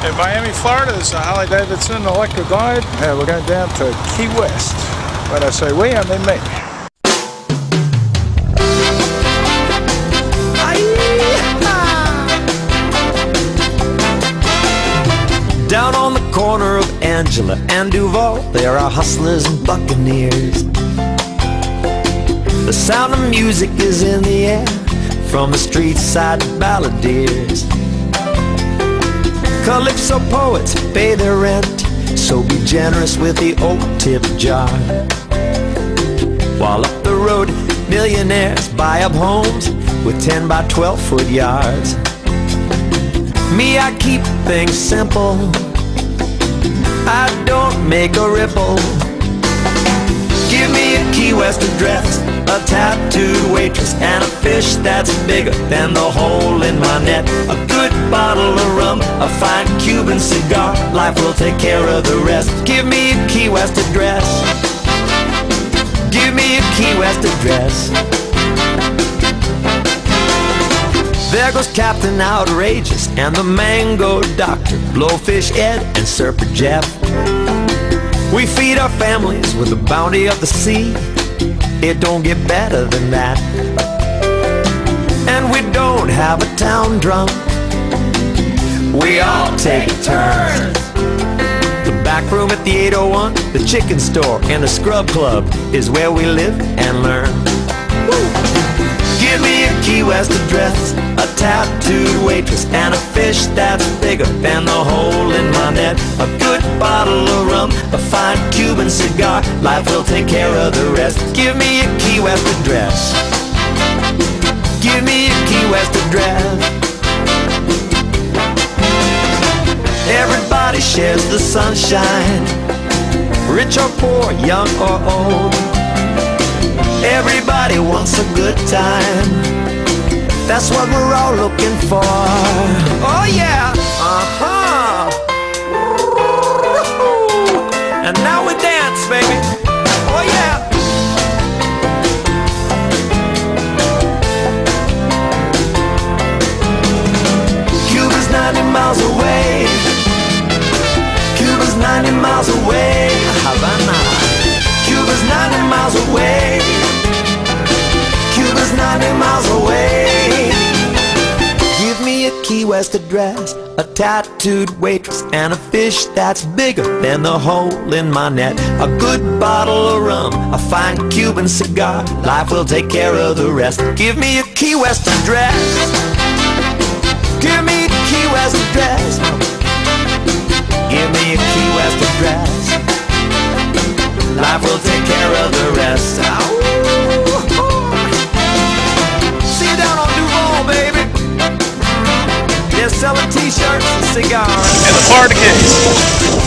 In Miami, Florida, this is a Harley Davidson Electra Glide. We're going down to Key West. When I say we, I mean me. Down on the corner of Angela and Duval, there are hustlers and buccaneers. The sound of music is in the air, from the street side balladeers. Calypso poets pay their rent, so be generous with the old tip jar. While up the road, millionaires buy up homes with 10 by 12 foot yards. Me, I keep things simple, I don't make a ripple. Give me a Key West address, a tattooed waitress, and a fish that's bigger than the hole in my net. A good bottle of rum, a fine Cuban cigar, life will take care of the rest. Give me a Key West address, give me a Key West address. There goes Captain Outrageous and the Mango Doctor, Blowfish Ed and Surfer Jeff. We feed our families with the bounty of the sea, it don't get better than that. And we don't have a town drunk, we all take turns. The back room at the 801, the chicken store, and the scrub club is where we live and learn. Woo! Give me a Key West address, a tattooed waitress, and a fish that's bigger than the hole in my net. A good bottle of rum, a fine Cuban cigar, life will take care of the rest. Give me a Key West address, give me a Key West address. Everybody shares the sunshine, rich or poor, young or old. Everybody wants a good time, that's what we're all looking for. Oh yeah, and now we dance, baby. Oh yeah. Cuba's 90 miles away, Cuba's 90 miles away. Havana, Cuba's 90 miles away, Cuba's 90 miles away. Give me a Key West address, a tattooed waitress, and a fish that's bigger than the hole in my net. A good bottle of rum, a fine Cuban cigar, life will take care of the rest. Give me a Key West address, give me a Key West address, give me a Key West address, life will take care of the rest. See you down on Duval, baby. They're selling t-shirts and cigars. And the Florida Keys.